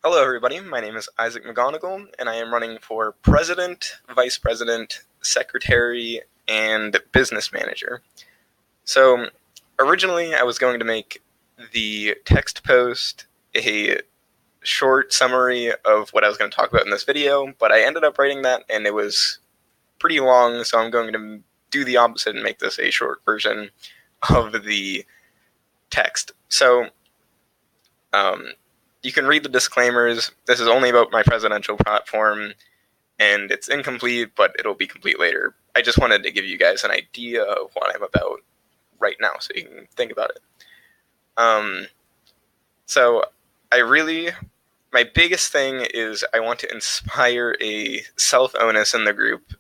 Hello, everybody. My name is Isaac McGonigal, and I am running for President, Vice President, Secretary, and Business Manager. So, originally, I was going to make the text post a short summary of what I was going to talk about in this video, but I ended up writing that, and it was pretty long, so I'm going to do the opposite and make this a short version of the text. So, you can read the disclaimers. This is only about my presidential platform, and it's incomplete, but it'll be complete later. I just wanted to give you guys an idea of what I'm about right now, so you can think about it. So my biggest thing is I want to inspire a self-onus in the group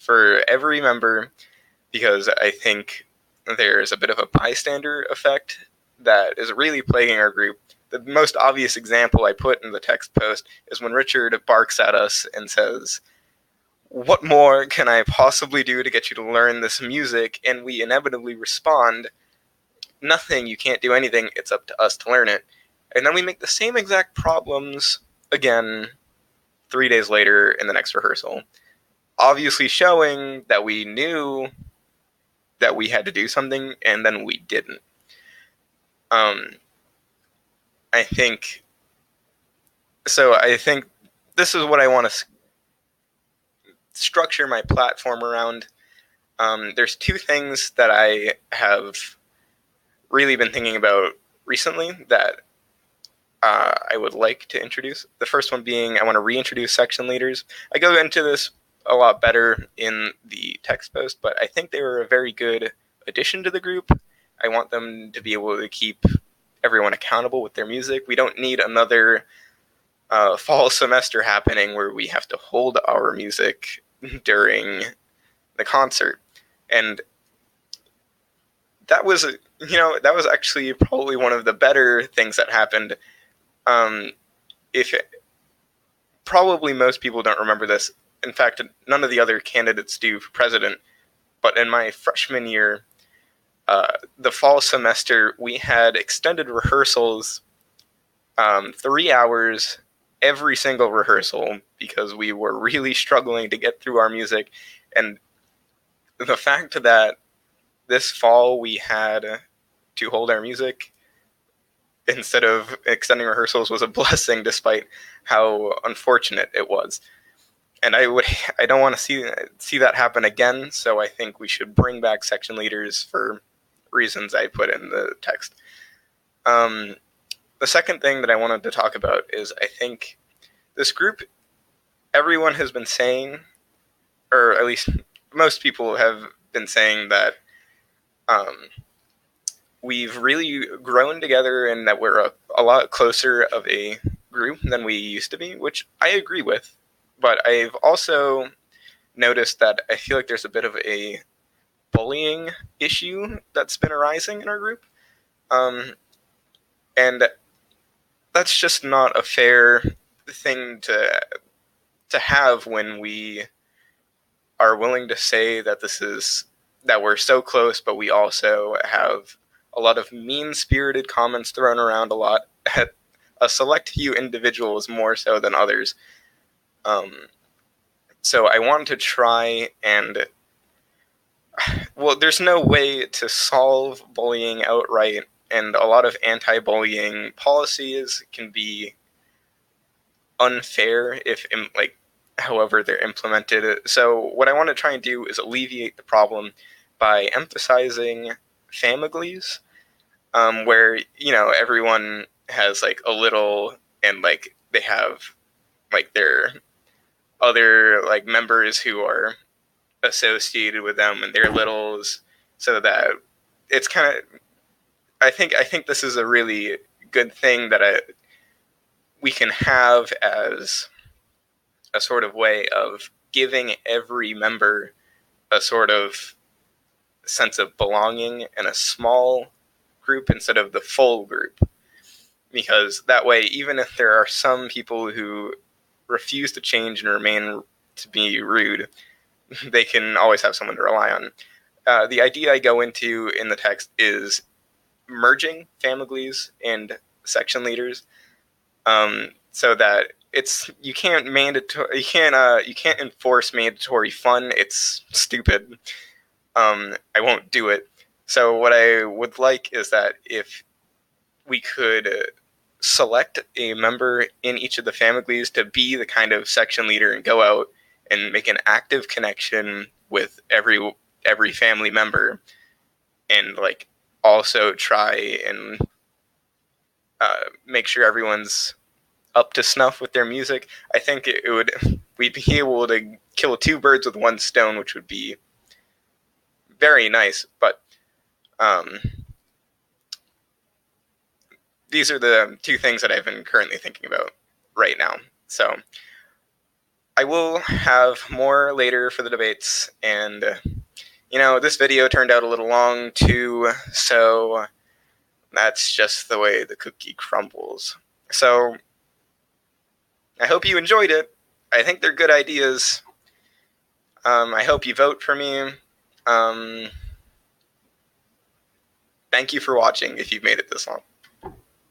for every member, because I think there's a bit of a bystander effect that is really plaguing our group. The most obvious example I put in the text post is when Richard barks at us and says, "What more can I possibly do to get you to learn this music?" And we inevitably respond, "Nothing, you can't do anything, it's up to us to learn it." And then we make the same exact problems again 3 days later in the next rehearsal, obviously showing that we knew that we had to do something and then we didn't. I think this is what I want to structure my platform around. There's two things that I have really been thinking about recently that I would like to introduce. The first one being I want to reintroduce section leaders. I go into this a lot better in the text post, but I think they were a very good addition to the group. I want them to be able to keep everyone accountable with their music. We don't need another fall semester happening where we have to hold our music during the concert. And that was actually probably one of the better things that happened. Probably most people don't remember this. In fact, none of the other candidates do for president. But in my freshman year, the fall semester, we had extended rehearsals, 3 hours every single rehearsal, because we were really struggling to get through our music. And the fact that this fall we had to hold our music instead of extending rehearsals was a blessing, despite how unfortunate it was. And I don't want to see that happen again. So I think we should bring back section leaders for reasons I put in the text. The second thing that I wanted to talk about is I think this group, everyone has been saying, or at least most people have been saying, that we've really grown together and that we're a lot closer of a group than we used to be, which I agree with. But I've also noticed that I feel like there's a bit of a bullying issue that's been arising in our group. And that's just not a fair thing to have when we are willing to say that we're so close, but we also have a lot of mean-spirited comments thrown around a lot at a select few individuals more so than others. So I want to try and, well, there's no way to solve bullying outright, and a lot of anti-bullying policies can be unfair however they're implemented. So what I want to try and do is alleviate the problem by emphasizing families, where everyone has a little, and they have their other members who are associated with them and their littles, so that it's kind of, I think this is a really good thing that we can have as a sort of way of giving every member a sort of sense of belonging in a small group instead of the full group. Because that way, even if there are some people who refuse to change and remain to be rude, they can always have someone to rely on. The idea I go into in the text is merging families and section leaders. so that you can't enforce mandatory fun. It's stupid. I won't do it. So what I would like is that if we could select a member in each of the families to be the kind of section leader and go out and make an active connection with every family member, and like also try and make sure everyone's up to snuff with their music. I think it would we'd be able to kill two birds with one stone, which would be very nice. But um, these are the two things that I've been currently thinking about right now. So I will have more later for the debates, and this video turned out a little long too, so that's just the way the cookie crumbles. So I hope you enjoyed it. I think they're good ideas. I hope you vote for me. Thank you for watching if you've made it this long.